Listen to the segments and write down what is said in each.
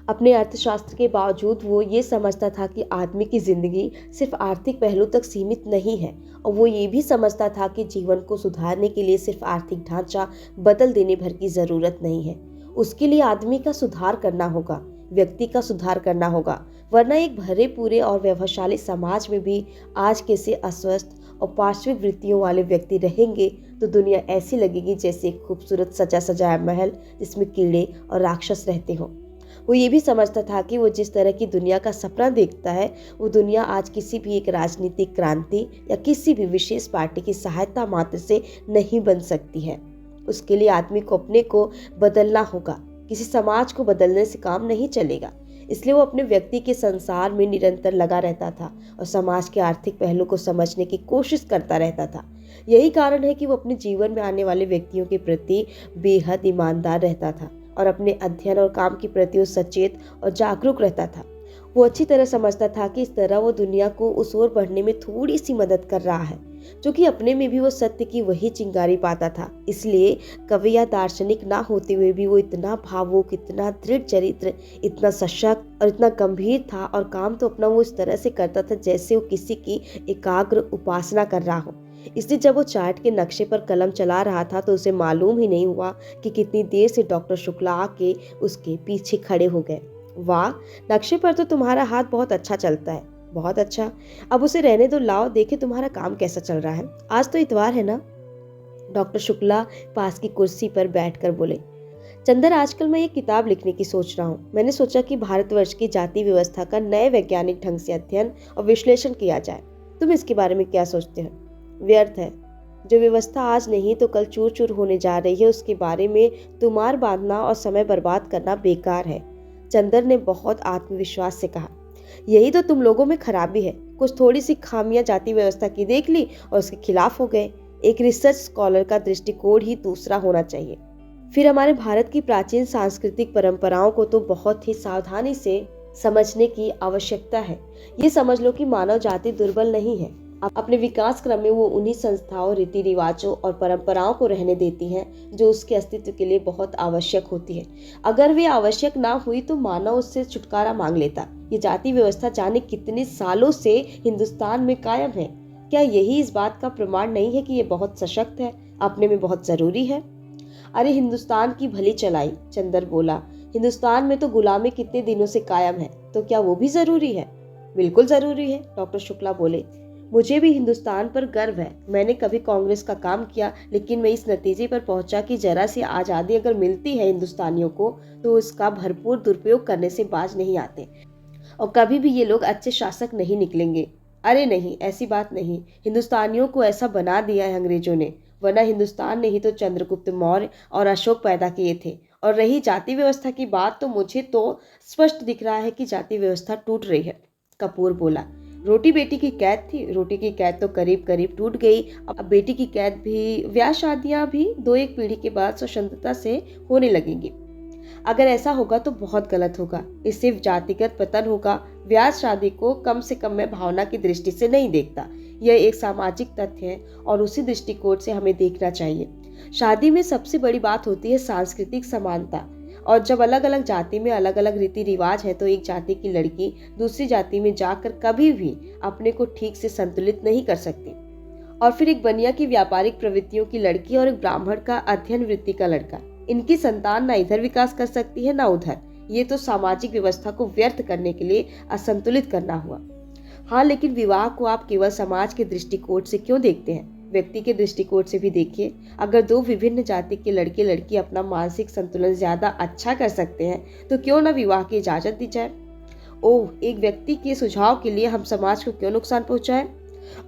अपने अर्थशास्त्र के बावजूद वो ये समझता था कि आदमी की जिंदगी सिर्फ आर्थिक पहलू तक सीमित नहीं है, और वो ये भी समझता था कि जीवन को सुधारने के लिए सिर्फ आर्थिक ढांचा बदल देने भर की जरूरत नहीं है। उसके लिए आदमी का सुधार करना होगा, व्यक्ति का सुधार करना होगा, वरना एक भरे पूरे और व्यवहारशाली समाज में भी आज कैसे अस्वस्थ और पार्श्विक वृत्तियों वाले व्यक्ति रहेंगे तो दुनिया ऐसी लगेगी जैसे एक खूबसूरत सजा सजाया महल जिसमें कीड़े और राक्षस रहते हों। वो ये भी समझता था कि वो जिस तरह की दुनिया का सपना देखता है वो दुनिया आज किसी भी एक राजनीतिक क्रांति या किसी भी विशेष पार्टी की सहायता मात्र से नहीं बन सकती है। उसके लिए आदमी को अपने को बदलना होगा, किसी समाज को बदलने से काम नहीं चलेगा। इसलिए वो अपने व्यक्ति के संसार में निरंतर लगा रहता था और समाज के आर्थिक पहलू को समझने की कोशिश करता रहता था। यही कारण है कि वो अपने जीवन में आने वाले व्यक्तियों के प्रति बेहद ईमानदार रहता था और अपने अध्ययन और काम के प्रति वो सचेत और जागरूक रहता था। वो अच्छी तरह समझता था कि इस तरह वो दुनिया को उस ओर बढ़ने में थोड़ी सी मदद कर रहा है, जो कि अपने में भी वो सत्य की वही चिंगारी पाता था। इसलिए कवि या दार्शनिक ना होते हुए भी वो इतना भावुक, इतना दृढ़ चरित्र, इतना सशक्त और इतना गंभीर था, और काम तो अपना वो इस तरह से करता था जैसे वो किसी की एकाग्र उपासना कर रहा हो। इसलिए जब वो चार्ट के नक्शे पर कलम चला रहा था तो उसे मालूम ही नहीं हुआ कि कितनी देर से डॉक्टर शुक्ला आके उसके पीछे खड़े हो गए। वाह, नक्शे पर तो तुम्हारा हाथ बहुत अच्छा चलता है। बहुत अच्छा, अब उसे रहने दो, लाओ देखे तुम्हारा काम कैसा चल रहा है। आज तो इतवार है ना? डॉक्टर शुक्ला पास की कुर्सी पर बैठकर बोले। चंदर, आजकल मैं ये किताब लिखने की सोच रहा हूँ। मैंने सोचा कि भारतवर्ष की जाति व्यवस्था का नए वैज्ञानिक ढंग से अध्ययन और विश्लेषण किया जाए। तुम इसके बारे में क्या सोचते हो? व्यर्थ है। जो व्यवस्था आज नहीं तो कल चूर चूर होने जा रही है, उसके बारे में तुमार बांधना और समय बर्बाद करना बेकार है। चंदर ने बहुत आत्मविश्वास से कहा। यही तो तुम लोगों में खराबी है। कुछ थोड़ी सी खामियां जाति व्यवस्था की देख ली और उसके खिलाफ हो गए। एक रिसर्च स्कॉलर का दृष्टिकोण ही दूसरा होना चाहिए। फिर हमारे भारत की प्राचीन सांस्कृतिक परंपराओं को तो बहुत ही सावधानी से समझने की आवश्यकता है। ये समझ लो कि मानव जाति दुर्बल नहीं है। अपने विकास क्रम में वो उन्हीं संस्थाओं, रीति रिवाजों और परंपराओं को रहने देती हैं जो उसके अस्तित्व के लिए बहुत आवश्यक होती है। अगर वे आवश्यक ना हुई तो मानव उससे छुटकारा मांग लेता। ये जाति व्यवस्था जाने कितने सालों से हिंदुस्तान में कायम है। क्या यही इस बात का प्रमाण नहीं है कि ये बहुत सशक्त है, अपने में बहुत जरूरी है? अरे हिंदुस्तान की भली चलाई, चंदर बोला। हिंदुस्तान में तो गुलामी कितने दिनों से कायम है, तो क्या वो भी जरूरी है? बिल्कुल जरूरी है, डॉक्टर शुक्ला बोले। मुझे भी हिंदुस्तान पर गर्व है। मैंने कभी कांग्रेस का काम किया, लेकिन मैं इस नतीजे पर पहुंचा कि जरा सी आज़ादी अगर मिलती है हिंदुस्तानियों को तो इसका भरपूर दुरुपयोग करने से बाज नहीं आते, और कभी भी ये लोग अच्छे शासक नहीं निकलेंगे। अरे नहीं, ऐसी बात नहीं। हिंदुस्तानियों को ऐसा बना दिया है अंग्रेजों ने, वरना हिंदुस्तान ने ही तो चंद्रगुप्त मौर्य और अशोक पैदा किए थे। और रही जाति व्यवस्था की बात, तो मुझे तो स्पष्ट दिख रहा है कि जाति व्यवस्था टूट रही है। कपूर बोला। रोटी बेटी की कैद थी, रोटी की कैद तो करीब करीब टूट गई। अब बेटी की कैद भी, ब्याह शादियां भी दो एक पीढ़ी के बाद स्वतंत्रता से होने लगेंगी। अगर ऐसा होगा तो बहुत गलत होगा। इससे सिर्फ जातिगत पतन होगा। ब्याह शादी को कम से कम मैं भावना की दृष्टि से नहीं देखता। यह एक सामाजिक तथ्य है और उसी दृष्टिकोण से हमें देखना चाहिए। शादी में सबसे बड़ी बात होती है सांस्कृतिक समानता, और जब अलग अलग जाति में अलग अलग रीति रिवाज है तो एक जाति की लड़की दूसरी जाति में जाकर कभी भी अपने को ठीक से संतुलित नहीं कर सकती। और फिर एक बनिया की व्यापारिक प्रवृत्तियों की लड़की और एक ब्राह्मण का अध्ययन वृत्ति का लड़का, इनकी संतान ना इधर विकास कर सकती है ना उधर। ये तो सामाजिक व्यवस्था को व्यर्थ करने के लिए असंतुलित करना हुआ। हाँ, लेकिन विवाह को आप केवल समाज के दृष्टिकोण से क्यों देखते हैं? व्यक्ति के दृष्टिकोण से भी देखिए। अगर दो विभिन्न जाति के लड़के लड़की अपना मानसिक संतुलन ज्यादा अच्छा कर सकते हैं तो क्यों ना विवाह की इजाजत दी जाए? ओह, एक व्यक्ति के सुझाव के लिए हम समाज को क्यों नुकसान पहुंचाएं?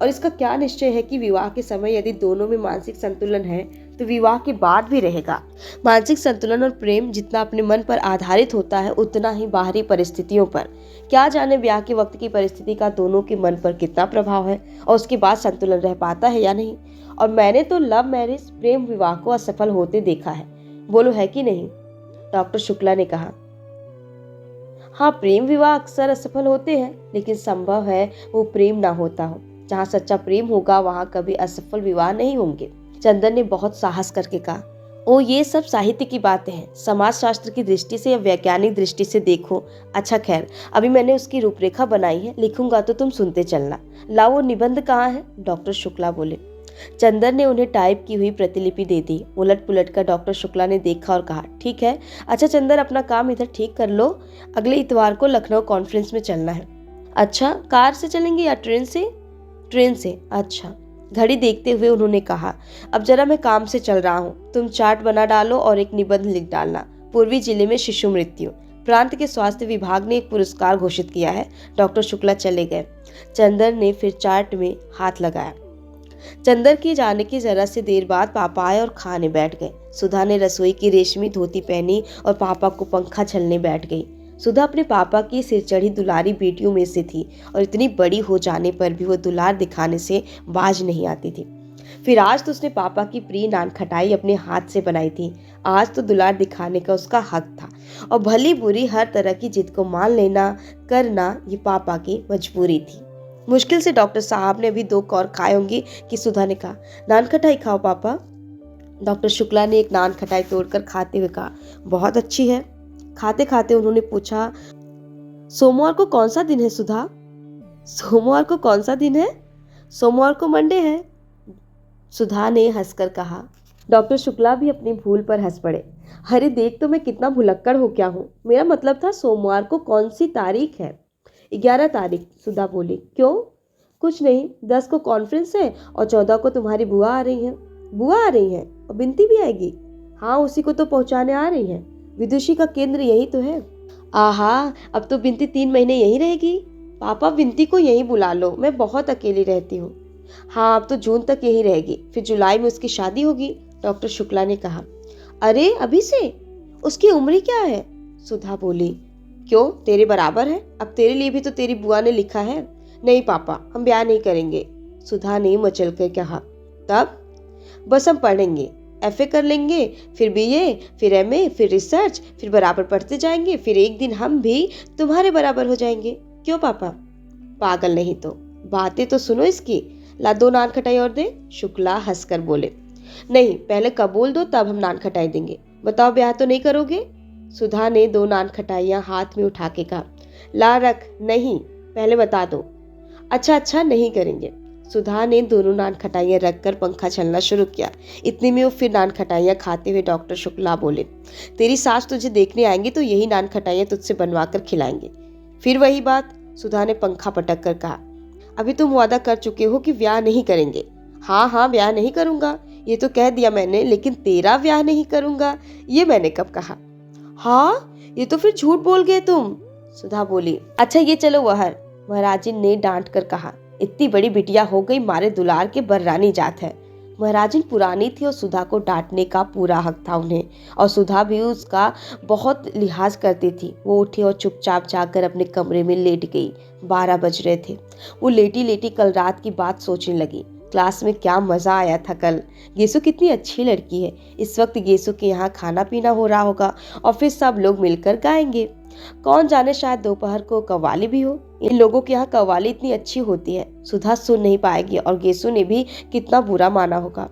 और इसका क्या निश्चय है कि विवाह के समय यदि दोनों में मानसिक संतुलन है तो विवाह के बाद भी रहेगा। मानसिक संतुलन और प्रेम जितना अपने मन पर आधारित होता है उतना ही बाहरी परिस्थितियों पर। क्या जाने ब्याह के वक्त की परिस्थिति का दोनों के मन पर कितना प्रभाव है और उसके बाद संतुलन रह पाता है या नहीं। और मैंने तो लव मैरिज, प्रेम विवाह को असफल होते देखा है। बोलो, है कि नहीं? डॉक्टर शुक्ला ने कहा। हाँ, प्रेम विवाह अक्सर असफल होते हैं, लेकिन संभव है वो प्रेम ना होता हो। जहाँ सच्चा प्रेम होगा वहाँ कभी असफल विवाह नहीं होंगे। चंदन ने बहुत साहस करके कहा। ओ ये सब साहित्य की बातें हैं, समाजशास्त्र की दृष्टि से या वैज्ञानिक दृष्टि से देखो। अच्छा खैर, अभी मैंने उसकी रूपरेखा बनाई है, लिखूंगा तो तुम सुनते चलना। लाओ वो निबंध कहाँ है? डॉक्टर शुक्ला बोले। चंदर ने उन्हें टाइप की हुई प्रतिलिपि दे दी। उलट पुलट कर डॉक्टर शुक्ला ने देखा और कहा, ठीक है। अच्छा चंदर, अपना काम इधर ठीक कर लो, अगले इतवार को लखनऊ कॉन्फ्रेंस में चलना है। अच्छा, कार से चलेंगे या ट्रेन से? ट्रेन से। अच्छा। घड़ी देखते हुए उन्होंने कहा, अब जरा मैं काम से चल रहा हूँ, तुम चार्ट बना डालो और एक निबंध लिख डालना। पूर्वी जिले में शिशु मृत्यु, प्रांत के स्वास्थ्य विभाग ने एक पुरस्कार घोषित किया है। डॉक्टर शुक्ला चले गए। चंदर ने फिर चार्ट में हाथ लगाया। चंदर के जाने की जरा सी देर बाद पापा आए और खाने बैठ गए। सुधा ने रसोई की रेशमी धोती पहनी और पापा को पंखा झलने बैठ गई। सुधा अपने पापा की सिर चढ़ी दुलारी बेटियों में से थी और इतनी बड़ी हो जाने पर भी वो दुलार दिखाने से बाज नहीं आती थी। फिर आज तो उसने पापा की प्रिय नान खटाई अपने हाथ से बनाई थी। आज तो दुलार दिखाने का उसका हक था और भली बुरी हर तरह की जिद को मान लेना करना ये पापा की मजबूरी थी। मुश्किल से डॉक्टर साहब ने अभी 2 कौर खाए होंगे कि सुधा ने कहा, नान खटाई खाओ पापा। डॉक्टर शुक्ला ने एक नान खटाई तोड़कर खाते हुए कहा, बहुत अच्छी है। खाते खाते उन्होंने पूछा, सोमवार को कौन सा दिन है सुधा? सोमवार को कौन सा दिन है? सोमवार को मंडे है, सुधा ने हंसकर कहा। डॉक्टर शुक्ला भी अपनी भूल पर हंस पड़े। अरे देख तो मैं कितना भुलक्कड़ हो क्या हूँ, मेरा मतलब था सोमवार को कौन सी तारीख है? 11 तारीख, सुधा बोली। क्यों? कुछ नहीं, 10 को कॉन्फ्रेंस है और 14 को तुम्हारी बुआ आ रही हैं। बुआ आ रही हैं और बिनती भी आएगी? हाँ, उसी को तो पहुंचाने आ रही हैं। विदुषी का केंद्र यही तो है। आहा, अब तो बिनती 3 महीने यहीं रहेगी। पापा बिनती को यहीं बुला लो, मैं बहुत अकेली रहती हूँ। हाँ, अब तो जून तक यहीं रहेगी, फिर जुलाई में उसकी शादी होगी, डॉक्टर शुक्ला ने कहा। अरे अभी से? उसकी उम्र क्या है? सुधा बोली। क्यों, तेरे बराबर है? अब तेरे लिए भी तो तेरी बुआ ने लिखा है। नहीं पापा, हम ब्याह नहीं करेंगे, सुधा ने मचल कर कहा। तब? बस हम पढ़ेंगे, एफए कर लेंगे, फिर बीए, फिर एमए, फिर रिसर्च, फिर बराबर पढ़ते जाएंगे, फिर एक दिन हम भी तुम्हारे बराबर हो जाएंगे। क्यों पापा? पागल नहीं तो, बातें तो सुनो इसकी। ला 2 नान खटाई और दे, शुक्ला हंसकर बोले। नहीं, पहले कबूल दो तब हम नान खटाई देंगे। बताओ, ब्याह तो नहीं करोगे? सुधा ने 2 नान खटाइयां हाथ में उठा के कहा। ला रख। नहीं, पहले बता दो। अच्छा अच्छा, नहीं करेंगे। सुधा ने दोनों नान खटाइयां रखकर पंखा चलना शुरू किया। इतने में वो फिर नान खटाइयां खाते हुए डॉक्टर शुक्ला बोले, तेरी सास तुझे देखने आएंगी तो यही नान खटाइयां तुझसे बनवा कर खिलाएंगे। फिर वही बात, सुधा ने पंखा पटक कर कहा। अभी तुम वादा कर चुके हो कि ब्याह नहीं करेंगे। हाँ हाँ, ब्याह नहीं करूंगा, ये तो कह दिया मैंने, लेकिन तेरा ब्याह नहीं करूंगा, ये मैंने कब कहा? हाँ, ये तो फिर झूठ बोल गए तुम, सुधा बोली। अच्छा ये चलो वहर, महाराजिन ने डांट कर कहा। इतनी बड़ी बिटिया हो गई, मारे दुलार के बर्रानी जात है। महाराजिन पुरानी थी और सुधा को डांटने का पूरा हक था उन्हें, और सुधा भी उसका बहुत लिहाज करती थी। वो उठी और चुपचाप जाकर अपने कमरे में लेट गई। 12 बज रहे थे। वो लेटी लेटी कल रात की बात सोचने लगी। क्लास में क्या मज़ा आया था कल। गेसु कितनी अच्छी लड़की है। इस वक्त गेसु के यहाँ खाना पीना हो रहा होगा और फिर सब लोग मिलकर गाएंगे। कौन जाने, शायद दोपहर को कव्वाली भी हो। इन लोगों के यहाँ कव्वाली इतनी अच्छी होती है, सुधा सुन नहीं पाएगी और गेसु ने भी कितना बुरा माना होगा।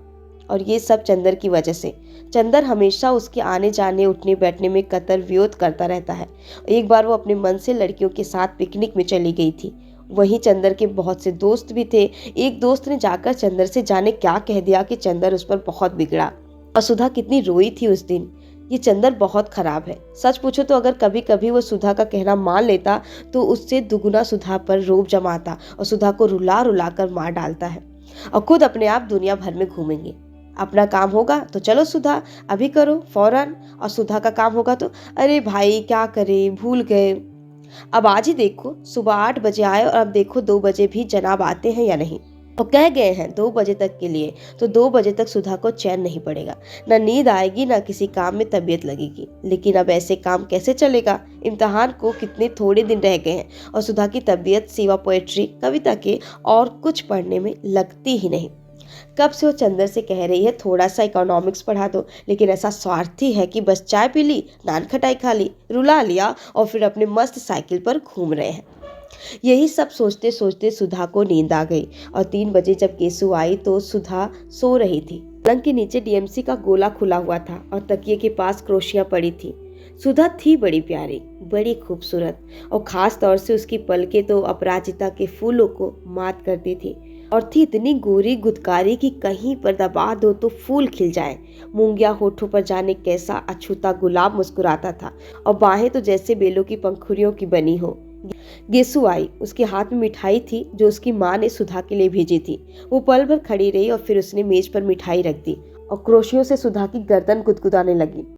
और ये सब चंदर की वजह से। चंदर हमेशा उसके आने जाने उठने बैठने में कतर विरोध करता रहता है। एक बार वो अपने मन से लड़कियों के साथ पिकनिक में चली गई थी। वहीं चंदर के बहुत से दोस्त भी थे। एक दोस्त ने जाकर चंदर से जाने क्या कह दिया कि चंदर उस पर बहुत बिगड़ा, और सुधा कितनी रोई थी उस दिन। ये चंदर बहुत खराब है। सच पूछो तो अगर कभी कभी वो सुधा का कहना मान लेता तो उससे दुगुना सुधा पर रोब जमाता और सुधा को रुला रुला कर मार डालता है, और खुद अपने आप दुनिया भर में घूमेंगे। अपना काम होगा तो चलो सुधा अभी करो फौरन, और सुधा का काम होगा तो अरे भाई क्या करे, भूल गए। अब आज ही देखो, सुबह 8 बजे आए और अब देखो 2 बजे भी जनाब आते हैं या नहीं। वो कह गए हैं 2 बजे तक के लिए, तो 2 बजे तक सुधा को चैन नहीं पड़ेगा, ना नींद आएगी, ना किसी काम में तबीयत लगेगी। लेकिन अब ऐसे काम कैसे चलेगा? इम्तिहान को कितने थोड़े दिन रह गए हैं और सुधा की तबीयत सिवा पोएट्री, कविता के और कुछ पढ़ने में लगती ही नहीं। कब से वो चंदर से कह रही है थोड़ा सा इकोनॉमिक्स पढ़ा दो, लेकिन ऐसा स्वार्थी है कि बस चाय पी ली, नान खटाई खा ली, रुला लिया और फिर अपने मस्त साइकिल पर घूम रहे हैं। यही सब सोचते सोचते सुधा को नींद आ गई और 3 बजे जब केसु आई तो सुधा सो रही थी। पलंग के नीचे डीएमसी का गोला खुला हुआ था और तकिए के पास क्रोशियां पड़ी थी। सुधा थी बड़ी प्यारी, बड़ी खूबसूरत, और खास तौर से उसकी पलकें तो अपराजिता के फूलों को मात करती थी और थी इतनी गोरी गुदकारी कि कहीं पर दबा दो तो फूल खिल जाए। मूंगिया होठों पर जाने कैसा अछूता गुलाब मुस्कुराता था और बाहें तो जैसे बेलों की पंखुड़ियों की बनी हो। गेसु आई, उसके हाथ में मिठाई थी जो उसकी माँ ने सुधा के लिए भेजी थी। वो पल भर खड़ी रही और फिर उसने मेज पर मिठाई रख दी और क्रोशियों से सुधा की गर्दन गुदगुदाने लगी।